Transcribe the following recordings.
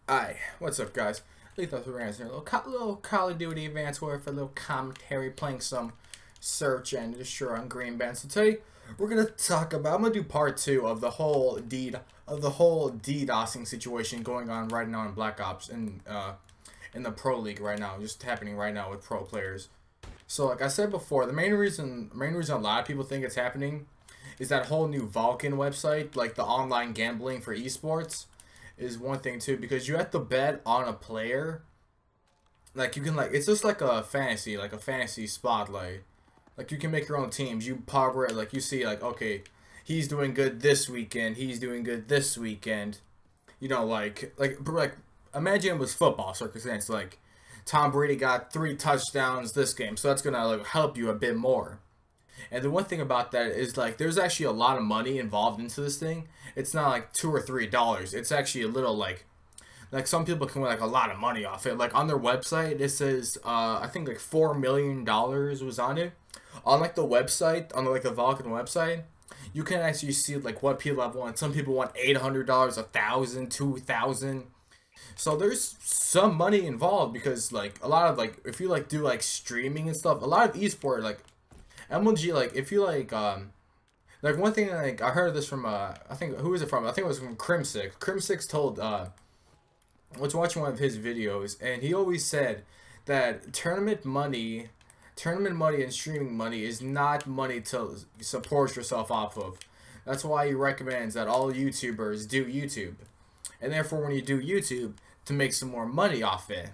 Hi, what's up, guys? Lethal here, a little Call of Duty Advanced Warfare, a little commentary, playing some search and just sure on Green Band. So today we're gonna talk about. I'm gonna do part 2 of the whole DDoSing situation going on right now in Black Ops and in the Pro League right now, just happening right now with pro players. So like I said before, the main reason a lot of people think it's happening is that whole new Vulcan website, like the online gambling for esports. Is one thing too, because you have to bet on a player. Like you can it's just like a fantasy spotlight. Like you can make your own teams. You power it, like you see like, okay, he's doing good this weekend. He's doing good this weekend. You know, like imagine it was football circumstance. Like Tom Brady got 3 touchdowns this game, so that's gonna like help you a bit more. And the one thing about that is like there's actually a lot of money involved into this thing. It's not like $2 or $3. It's actually a little like some people can win like a lot of money off it. Like on their website it says I think like $4 million was on it. On like the website, on like the Vulcan website, you can actually see like what people have won. Some people won $800, $1,000, $2,000. So there's some money involved because like a lot of like if you like do like streaming and stuff, a lot of esport like MLG, like if you like one thing like I heard this from I think who was it from? I think it was from Crim6. Crim6 told I was watching one of his videos and he always said that tournament money and streaming money is not money to support yourself off of. That's why he recommends that all YouTubers do YouTube. And therefore when you do YouTube, to make some more money off it.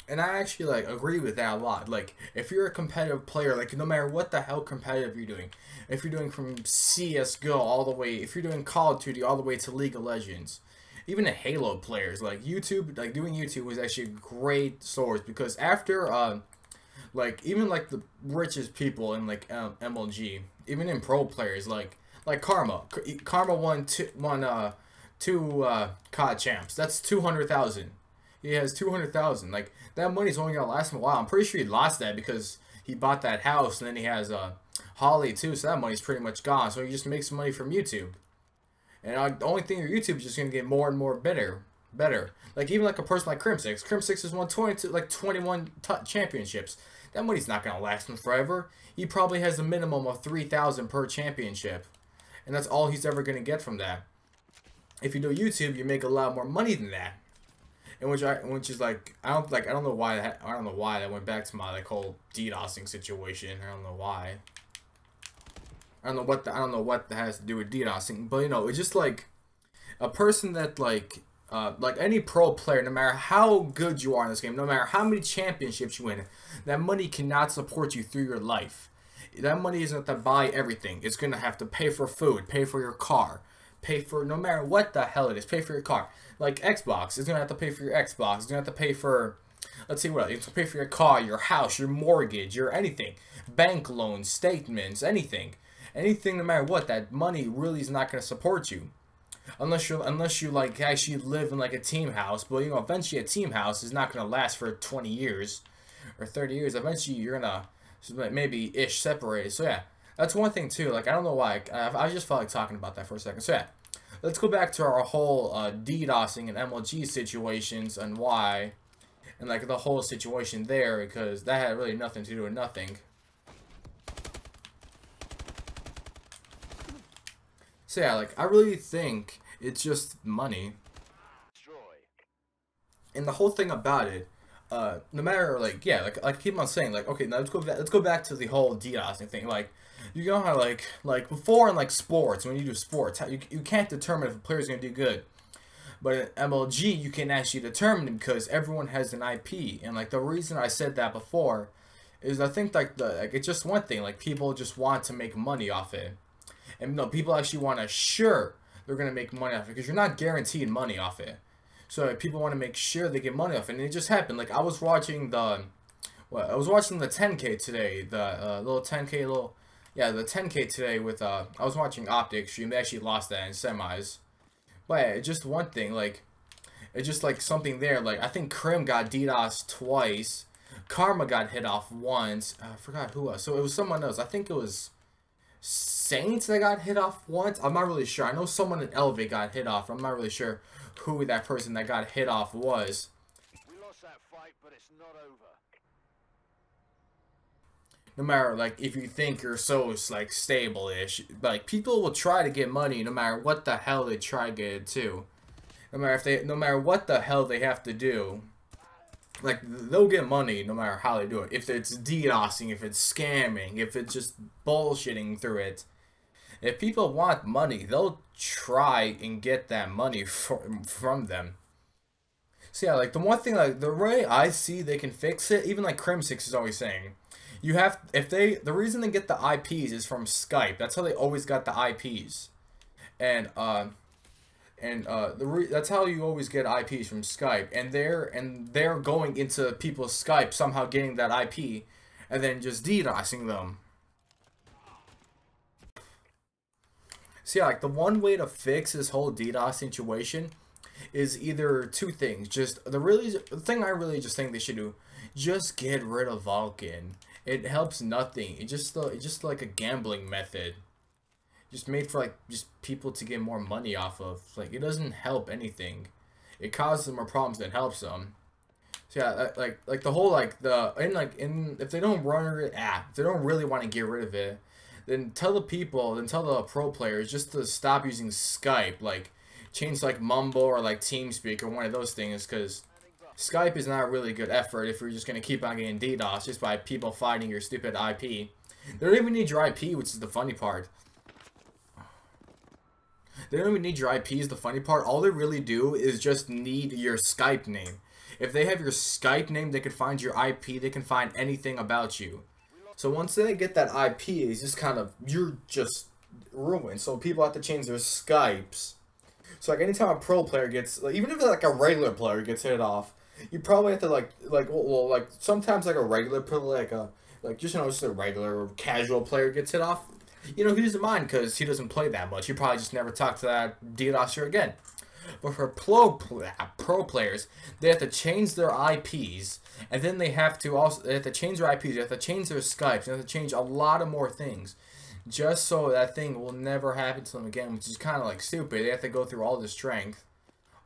And I actually like agree with that a lot. Like if you're a competitive player, like no matter what the hell competitive you're doing, if you're doing from CS:GO all the way, if you're doing Call of Duty all the way to League of Legends, even the Halo players, like YouTube, like doing YouTube was actually a great source because after like even like the richest people in like MLG, even in pro players like Karma won two COD champs. That's 200,000. He has 200,000. Like that money's only gonna last him a while. I'm pretty sure he lost that because he bought that house and then he has Holly too. So that money's pretty much gone. So he just makes money from YouTube. And the only thing your YouTube is just gonna get more and more better. Like even like a person like Crim6. Crim6 has won 21 championships. That money's not gonna last him forever. He probably has a minimum of 3,000 per championship, and that's all he's ever gonna get from that. If you do YouTube, you make a lot more money than that. And which is like I don't know why that went back to my like whole DDoSing situation. I don't know why. I don't know what that has to do with DDoSing, but you know, it's just like a person that like any pro player, no matter how good you are in this game, no matter how many championships you win, that money cannot support you through your life. That money isn't to buy everything. It's gonna have to pay for food, pay for your car, pay for no matter what the hell it is, pay for your car. Like Xbox, it's gonna have to pay for your Xbox. It's gonna have to pay for, let's see what else. It's gonna pay for your car, your house, your mortgage, your anything, bank loans, statements, anything, no matter what. That money really is not gonna support you, unless you like actually live in like a team house. But you know, eventually a team house is not gonna last for 20 years or 30 years. Eventually you're gonna maybe ish separate. So yeah, that's one thing too. Like I don't know why I just felt like talking about that for a second. So yeah. Let's go back to our whole DDoSing and MLG situations and why, and like the whole situation there, because that had really nothing to do with nothing. So yeah, like I really think it's just money. And the whole thing about it, no matter like yeah, like I keep on saying like okay, now let's go back to the whole DDoSing thing. Like you know how like before in like sports, when you do sports, you can't determine if a player's gonna do good. But in MLG you can actually determine it because everyone has an IP. And like the reason I said that before is I think like it's just one thing, like people just want to make money off it. And no, people actually want to sure they're gonna make money off it because you're not guaranteed money off it. So people want to make sure they get money off it. And it just happened. Like I was watching the 10K today, the little 10K the 10K today with I was watching Optic stream. They actually lost that in semis. But yeah, it's just one thing, like it's just like something there. Like I think Krim got DDoS twice. Karma got hit off once. I forgot who else. So it was someone else. I think it was Saints that got hit off once. I'm not really sure. I know someone in Elevate got hit off. I'm not really sure who that person that got hit off was. We lost that fight, but it's not over. No matter, like, if you think you're so, like, stable-ish, like, people will try to get money no matter what the hell they try to get it to. No matter what the hell they have to do. Like, they'll get money no matter how they do it. If it's DDoSing, if it's scamming, if it's just bullshitting through it. If people want money, they'll try and get that money from them. So yeah, like, the one thing, like, the way I see they can fix it, even like Crim6 is always saying, the reason they get the IPs is from Skype. That's how they always got the IPs. And that's how you always get IPs from Skype. And they're going into people's Skype, somehow getting that IP, and then just DDoSing them. So yeah, like, the one way to fix this whole DDoS situation is either two things. Just the thing I really just think they should do, just get rid of Vulcan. It helps nothing. It's just like a gambling method. Just made for, like, just people to get more money off of. Like, it doesn't help anything. It causes them more problems than helps them. So yeah, like the whole, if they don't if they don't really want to get rid of it, then tell the pro players just to stop using Skype. Like, change like Mumble or like TeamSpeak or one of those things, because Skype is not a really good effort if you're just going to keep on getting DDoS just by people finding your stupid IP. They don't even need your IP, which is the funny part. They don't even need your IP is the funny part. All they really do is just need your Skype name. If they have your Skype name, they can find your IP. They can find anything about you. So once they get that IP, it's just kind of, you're just ruined. So people have to change their Skypes. So like anytime a pro player gets, like, even if like a regular player gets hit off, you probably have to like sometimes like a regular player, just a regular regular casual player gets hit off. You know, he doesn't mind because he doesn't play that much. He probably just never talk to that DDoSer again. But for pro players, they have to change their IPs, and then they have to change their IPs, they have to change their Skypes, they have to change a lot of more things, just so that thing will never happen to them again, which is kind of like stupid. They have to go through all this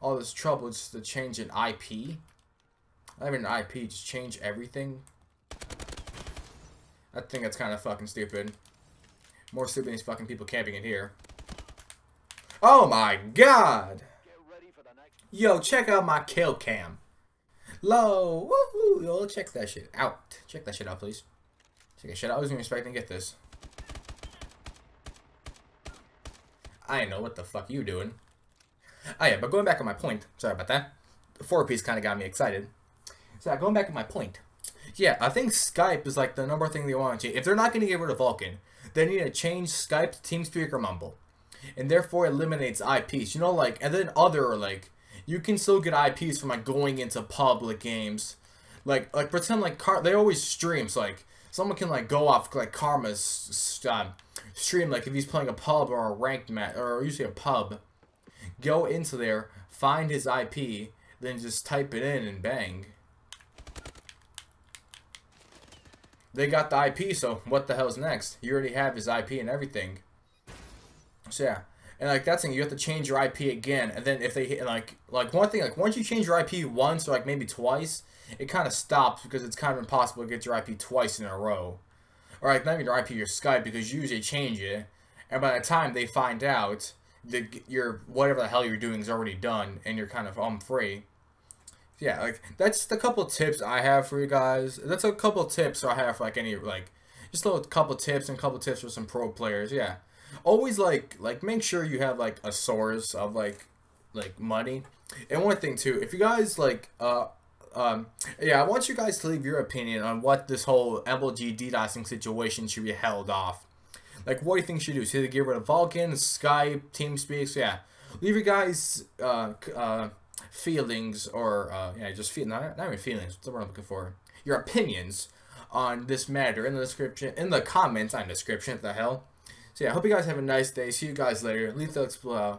all this trouble just to change an IP. Not even an IP, just change everything. I think that's kind of fucking stupid. More stupid than these fucking people camping in here. Oh my god! Yo, check out my kill cam. Low, woohoo! Yo, check that shit out. Check that shit out, please. Check that shit out. I wasn't expecting to get this. I didn't know what the fuck you doing. Oh yeah, but going back on my point. Sorry about that. The 4-piece kind of got me excited. So yeah, going back to my point. Yeah, I think Skype is like the number one thing they want to change. If they're not going to get rid of Vulcan, they need to change Skype to TeamSpeak or Mumble. And therefore eliminates IPs. You know, like, and then you can still get IPs from like going into public games. Like pretend like they always stream, so like someone can like go off like Karma's stream, like if he's playing a pub or a ranked match, or usually a pub. Go into there, find his IP, then just type it in and bang. They got the IP, so what the hell's next? You already have his IP and everything. So yeah, and like that's thing, you have to change your IP again, and then if they hit like one thing, like once you change your IP once or like maybe twice, it kind of stops because it's kind of impossible to get your IP twice in a row, or like not even your IP, your Skype, because you usually change it, and by the time they find out that your whatever the hell you're doing is already done, and you're kind of free. Yeah, like that's the couple tips I have for you guys. That's a couple tips I have for like any just a couple tips and couple tips for some pro players. Yeah. Always like make sure you have like a source of like money. And one thing too, if you guys yeah, I want you guys to leave your opinion on what this whole MLG DDoSing situation should be held off. Like, what do you think should do? So either get rid of Vulcan, Skype, TeamSpeak. So yeah, leave your guys feelings, or yeah, just not even feelings. What's the word I'm looking for? Your opinions on this matter in the description, in the comments, not in the description. What the hell? So yeah, I hope you guys have a nice day. See you guys later. Leave the